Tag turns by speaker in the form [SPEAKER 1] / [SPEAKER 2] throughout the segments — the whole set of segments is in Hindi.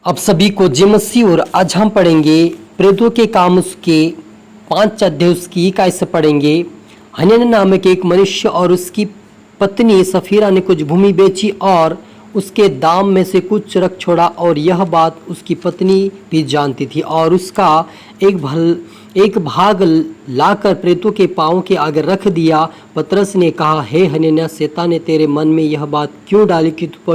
[SPEAKER 1] अब सभी को जय मसीह। और आज हम पढ़ेंगे प्रेरितों के काम उसके 5 अध्याय उसकी 21 से पढ़ेंगे। हनन्याह नामक एक मनुष्य और उसकी पत्नी सफीरा ने कुछ भूमि बेची और उसके दाम में से कुछ रख छोड़ा, और यह बात उसकी पत्नी भी जानती थी। और उसका एक भाग लाकर प्रेरितों के पांवों के आगे रख दिया। पतरस ने कहा, हे हनन्याह, शैतान ने तेरे मन में यह बात क्यों डाली कि तू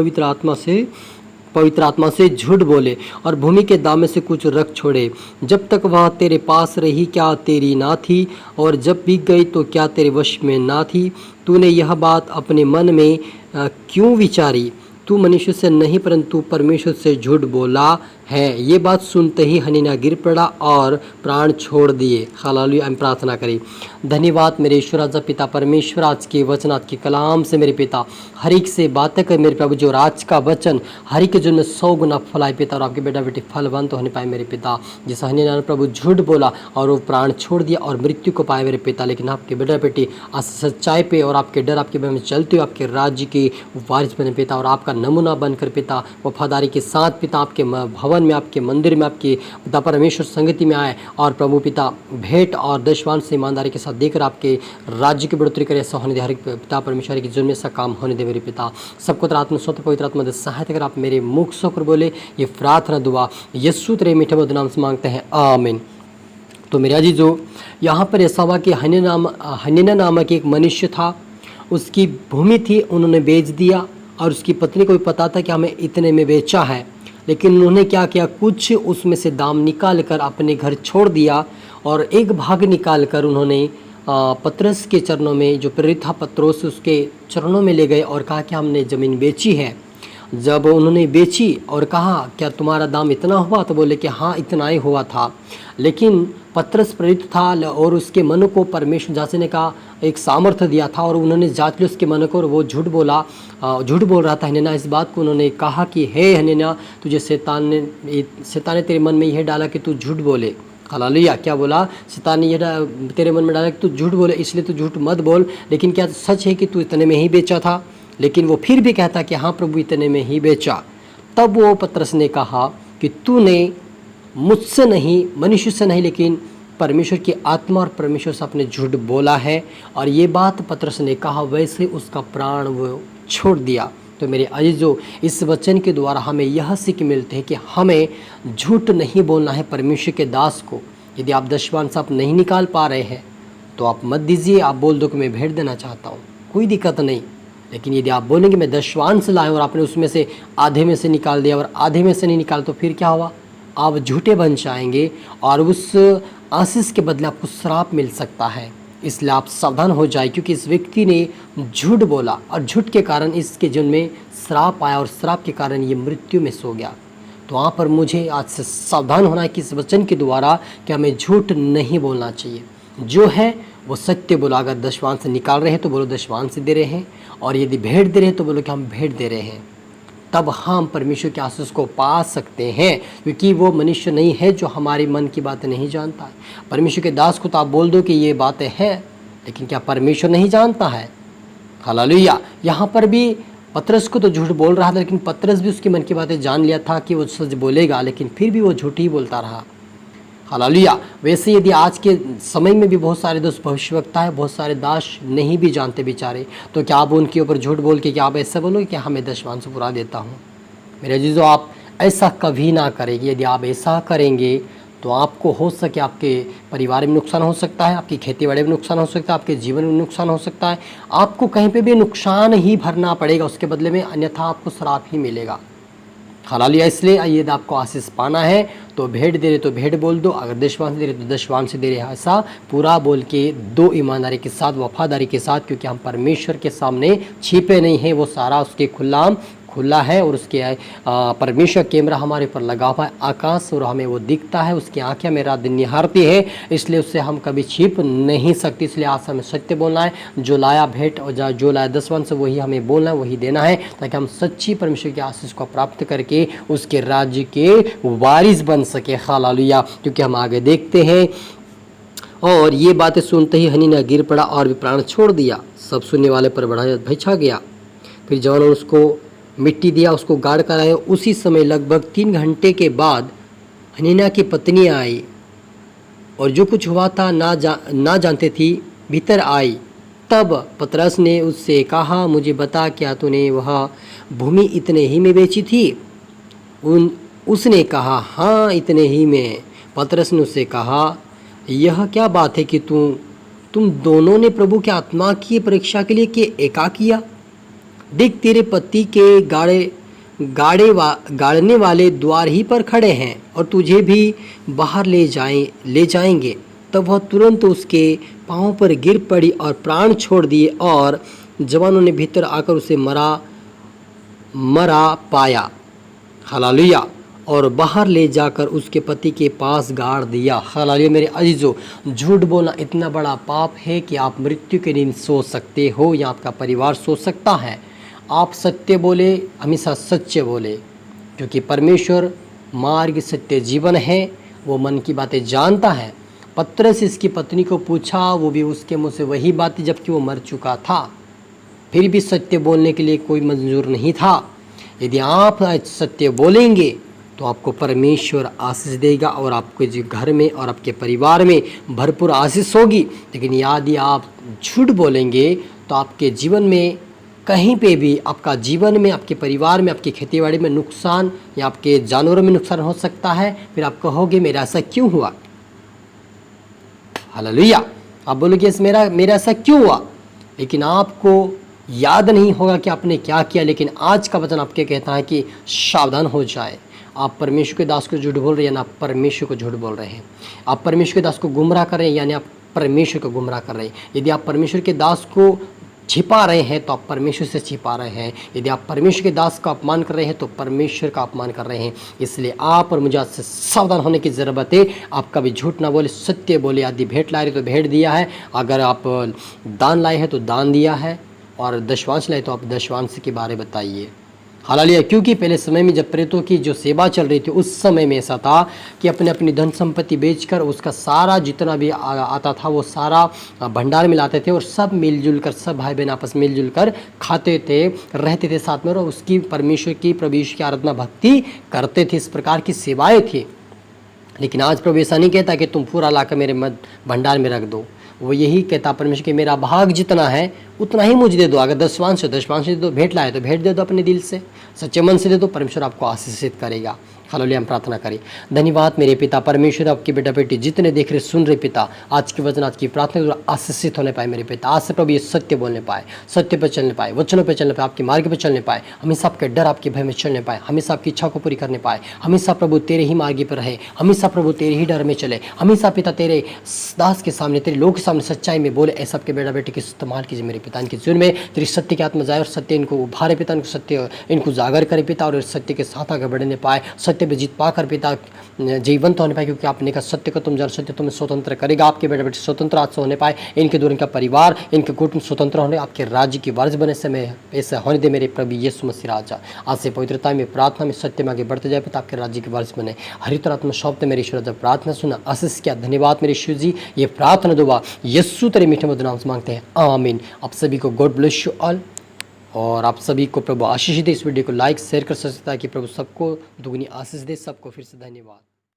[SPEAKER 1] पवित्र आत्मा से झूठ बोले और भूमि के दाम में से कुछ रख छोड़े। जब तक वह तेरे पास रही क्या तेरी ना थी, और जब बिक गई तो क्या तेरे वश में ना थी? तूने यह बात अपने मन में क्यों विचारी? तू मनुष्य से नहीं परंतु परमेश्वर से झूठ बोला है। ये बात सुनते ही हनन्याह गिर पड़ा और प्राण छोड़ दिए। हालेलुया। हम प्रार्थना करें। धन्यवाद मेरे ईश्वर राजा पिता परमेश्वर, आज के वचन आज के कलाम से मेरे पिता हर एक से बातें कर मेरे प्रभु, जो आज का वचन हर एक जो में 100 गुना फलाए पिता, और आपके बेटा बेटी फलवंत होने पाए मेरे पिता। जिस हनन्याह ने प्रभु झूठ बोला और वो प्राण छोड़ दिया और मृत्यु को पाए मेरे पिता, लेकिन आपके बेटा बेटी आज सच्चाई पे और आपके डर आपके भय में चलते हुए आपके राज्य के वारिस बने पिता, और आपका नमूना बनकर पिता वफादारी के साथ पिता आपके भवन में, आपके मंदिर में, आपके पिता परमेश्वर संगति में आए, और प्रभु पिता भेंट और दशवान से ईमानदारी के साथ देकर आपके राज्य की बढ़ोतरी करे। ऐसा होने दे हर पिता परमेश्वर की जुर्म में ऐसा काम होने दे मेरे पिता। सबको आत्मा स्वतः पवित्र आत्मा दे सहायता कर। आप मेरे मुख से होकर बोले ये प्रार्थना दुआ यीशु तेरे मीठे मधुर नाम से मांगते हैं, आमीन। तो मेरे अजीजों, यहाँ पर ऐसा हुआ कि हनन्याह नामक एक मनुष्य था, उसकी भूमि थी, उन्होंने बेच दिया और उसकी पत्नी को भी पता था कि हमें इतने में बेचा है, लेकिन उन्होंने क्या किया, कुछ उसमें से दाम निकाल कर अपने घर छोड़ दिया और एक भाग निकाल कर उन्होंने पतरस के चरणों में, जो प्रेरित था पतरस, उसके चरणों में ले गए और कहा कि हमने ज़मीन बेची है। जब उन्होंने बेची और कहा क्या तुम्हारा दाम इतना हुआ, तो बोले कि हाँ इतना ही हुआ था। लेकिन पतरस प्रेरित था और उसके मन को परमेश्वर जांचने का एक सामर्थ्य दिया था, और उन्होंने जांच लिया उसके मन को, और वो झूठ बोल रहा था। हनन्याह इस बात को उन्होंने कहा कि हे हनन्याह, तुझे शैतान ने तेरे मन में यह डाला कि तू झूठ बोले। हालेलुया। क्या बोला? शैतान ने यह तेरे मन में डाला कि तू झूठ बोले, इसलिए तू झूठ मत बोल। लेकिन क्या सच है कि तू इतने में ही बेचा था? लेकिन वो फिर भी कहता कि हाँ प्रभु इतने में ही बेचा। तब वो पतरस ने कहा कि तूने मुझसे नहीं, मनुष्य से नहीं, लेकिन परमेश्वर की आत्मा और परमेश्वर से अपने झूठ बोला है। और ये बात पतरस ने कहा, वैसे उसका प्राण वो छोड़ दिया। तो मेरे अजीजों, इस वचन के द्वारा हमें यह सीख मिलते हैं कि हमें झूठ नहीं बोलना है परमेश्वर के दास को। यदि आप दशवांश आप नहीं निकाल पा रहे हैं तो आप मत दीजिए, आप बोल दो कि मैं भेंट देना चाहता हूँ, कोई दिक्कत नहीं। लेकिन यदि आप बोलेंगे मैं दशवांश लाए और आपने उसमें से आधे में से निकाल दिया और आधे में से नहीं निकाल, तो फिर क्या हुआ? आप झूठे बन जाएंगे और उस आशीष के बदले आपको श्राप मिल सकता है। इसलिए आप सावधान हो जाए, क्योंकि इस व्यक्ति ने झूठ बोला और झूठ के कारण इसके जीवन में श्राप आया और श्राप के कारण ये मृत्यु में सो गया। तो वहाँ पर मुझे आज से सावधान होना है कि इस वचन के द्वारा कि हमें झूठ नहीं बोलना चाहिए। जो है वो सत्य बोलो। अगर दशवांश निकाल रहे हैं तो बोलो दशवांश दे रहे हैं, और यदि भेंट दे रहे हैं तो बोलो कि हम भेंट दे रहे हैं। तब हम परमेश्वर के आशीष को पा सकते हैं, क्योंकि वो मनुष्य नहीं है जो हमारे मन की बातें नहीं जानता है। परमेश्वर के दास को तो आप बोल दो कि ये बातें हैं, लेकिन क्या परमेश्वर नहीं जानता है? हालेलुया। यहाँ पर भी पतरस को तो झूठ बोल रहा था, लेकिन पतरस भी उसके मन की बातें जान लिया था कि वो सच बोलेगा, लेकिन फिर भी वो झूठ ही बोलता रहा। हालेलुया। वैसे यदि आज के समय में भी बहुत सारे दोस्त भविष्यवक्ता है, बहुत सारे दास नहीं भी जानते बेचारे, तो क्या आप उनके ऊपर झूठ बोल के क्या आप ऐसा बोलोगे कि हाँ मैं दशवांश पूरा देता हूँ? मेरे अजीजों, आप ऐसा कभी ना करेंगे। यदि आप ऐसा करेंगे तो आपको हो सके आपके परिवार में नुकसान हो सकता है, आपकी खेती बाड़ी में नुकसान हो सकता है, आपके जीवन में नुकसान हो सकता है, आपको कहीं पे भी नुकसान ही भरना पड़ेगा उसके बदले में, अन्यथा आपको श्राप ही मिलेगा। हालेलुया। इसलिए यदि आपको आशीष पाना है तो भेंट दे रहे तो भेंट बोल दो, अगर दशवांश दे रहे तो दशवांश दे रहे, ऐसा पूरा बोल के दो, ईमानदारी के साथ, वफादारी के साथ, क्योंकि हम परमेश्वर के सामने छिपे नहीं हैं। वो सारा उसके खुला है, और उसके परमेश्वर कैमरा हमारे ऊपर लगा हुआ है आकाश, और हमें वो दिखता है, उसकी आंखें हमें रात दिन निहारती है, इसलिए उससे हम कभी छिप नहीं सकते। इसलिए आज हमें सत्य बोलना है। जो लाया भेंट और जो लाया दशवांश वही हमें बोलना है, वही देना है, ताकि हम सच्ची परमेश्वर के आशीष को प्राप्त करके उसके राज्य के वारिस बन सके। हालेलुया। क्योंकि हम आगे देखते हैं, और ये बातें सुनते ही हनन्याह गिर पड़ा और भी प्राण छोड़ दिया। सब सुनने वाले पर बड़ा भय छा गया। फिर जवानों ने उसको मिट्टी दिया, उसको गाड़ कर आए। उसी समय लगभग 3 घंटे के बाद हनन्याह की पत्नी आई और जो कुछ हुआ था ना जानते थी, भीतर आई। तब पतरस ने उससे कहा, मुझे बता, क्या तूने वह भूमि इतने ही में बेची थी? उसने कहा, हाँ, इतने ही में। पतरस ने उससे कहा, यह क्या बात है कि तुम दोनों ने प्रभु की आत्मा की परीक्षा के लिए एका किया? देख, तेरे पति के गाड़ने वाले द्वार ही पर खड़े हैं और तुझे भी बाहर ले जाएंगे। तब वह तुरंत उसके पांवों पर गिर पड़ी और प्राण छोड़ दिए, और जवानों ने भीतर आकर उसे मरा पाया। हालेलुया। और बाहर ले जाकर उसके पति के पास गाड़ दिया। हालेलुया। मेरे अजीजों, झूठ बोलना इतना बड़ा पाप है कि आप मृत्यु के दिन सो सकते हो या आपका परिवार सो सकता है। आप सत्य बोले, हमेशा सच्चे बोले, क्योंकि परमेश्वर मार्ग, सत्य, जीवन है। वो मन की बातें जानता है। पतरस इसकी पत्नी को पूछा, वो भी उसके मुंह से वही बात, जबकि वो मर चुका था, फिर भी सत्य बोलने के लिए कोई मंजूर नहीं था। यदि आप सत्य बोलेंगे तो आपको परमेश्वर आशीष देगा और आपके घर में और आपके परिवार में भरपूर आशीष होगी। लेकिन यदि आप झूठ बोलेंगे तो आपके जीवन में कहीं पे भी, आपका जीवन में, आपके परिवार में, आपकी खेतीबाड़ी में नुकसान या आपके जानवरों में नुकसान हो सकता है। फिर आप कहोगे, मेरा ऐसा क्यों हुआ? हालेलुया। आप बोलोगे, मेरा ऐसा क्यों हुआ? लेकिन आपको याद नहीं होगा कि आपने क्या किया। लेकिन आज का वचन आपके कहता है कि सावधान हो जाए। आप परमेश्वर के दास को झूठ बोल रहे हैं, या आप परमेश्वर को झूठ बोल रहे हैं। आप परमेश्वर के दास को गुमराह कर रहे हैं, यानी आप परमेश्वर को गुमराह कर रहे हैं। यदि आप परमेश्वर के दास को छिपा रहे हैं तो आप परमेश्वर से छिपा रहे हैं। यदि आप परमेश्वर के दास का अपमान कर रहे हैं तो परमेश्वर का अपमान कर रहे हैं। इसलिए आप और मुझे आज से सावधान होने की ज़रूरत है। आप कभी झूठ ना बोले, सत्य बोले। यदि भेंट ला रहे तो भेंट दिया है, अगर आप दान लाए हैं तो दान दिया है, और दशवांश लाए तो आप दशवांश के बारे बताइए। हालेलुया। क्योंकि पहले समय में जब प्रेतों की जो सेवा चल रही थी, उस समय में ऐसा था कि अपनी धन संपत्ति बेचकर उसका सारा जितना भी आता था वो सारा भंडार में लाते थे, और सब मिलजुल कर, सब भाई बहन आपस मिलजुल कर खाते थे, रहते थे साथ में, और उसकी परमेश्वर की, प्रभु यीशु की आराधना भक्ति करते थे। इस प्रकार की सेवाएं थी। लेकिन आज प्रभु ऐसा नहीं कहता कि तुम पूरा लाकर मेरे भंडार में रख दो। वो यही कहता परमेश्वर कि मेरा भाग जितना है उतना ही मुझे दे दो। अगर दशवांश दे दो, भेंट लाए तो भेंट दे दो, अपने दिल से, सच्चे मन से दे दो। परमेश्वर आपको आशीषित करेगा। हालेलुया। हम प्रार्थना करें। धन्यवाद मेरे पिता परमेश्वर, आपकी बेटा बेटी जितने देख रहे, सुन रहे पिता, आज के वचन, आज की प्रार्थना आशीषित होने पाए मेरे पिता। आज से प्रभु ये सत्य बोलने पाए, सत्य पर चलने पाए, वचनों पर चलने पाए, आपके मार्ग पर चलने पाए, हमेशा आपके डर, आपके भय में चलने पाए, हमेशा आपकी इच्छा को पूरी करने पाए, हमेशा प्रभु तेरे ही मार्ग पर रहे, हमेशा प्रभु तेरे ही डर में चले, हमेशा पिता तेरे दास के सामने, तेरे लोग के सामने सच्चाई में बोले। ऐसा आपके बेटा बेटी के इस्तेमाल कीजिए मेरे पिता। इनके जीवन में तेरी सत्य की आत्मा जाए और सत्य इनको उभारे पिता, इनको सत्य इनको जागर करे पिता, और सत्य के साथ आगे बढ़ने पाए, सत्य पे जीत पाकर पिता जीवंत होने पाए। क्योंकि आपने कहा सत्य को तुम जान, सत्य तुम्हें स्वतंत्र करेगा। आपके बेटे बेटे स्वतंत्र आज से होने पाए, इनके दूर इनका परिवार, इनके कुटुंब स्वतंत्र होने, आपके राज्य की वारिस बने समय ऐसा होने दे मेरे प्रभु यीशु मसीह राजा। आज से पवित्रता में, प्रार्थना में, सत्य में आगे बढ़ते जाए पिता, आपके राज्य की वारिस बने। हरि तरह आत्मा शब्द मेरे ईश्वर जब प्रार्थना सुना, आशीष किया। धन्यवाद मेरे ईश्वर जी। ये प्रार्थना दुआ यीशु तेरे मीठे मधुर नाम से मांगते हैं, आमीन। आप सभी को गॉड ब्लेस यू ऑल, और आप सभी को प्रभु आशीष दे। इस वीडियो को लाइक शेयर कर सकता है कि प्रभु सबको दुगनी आशीष दे। सबको फिर से धन्यवाद।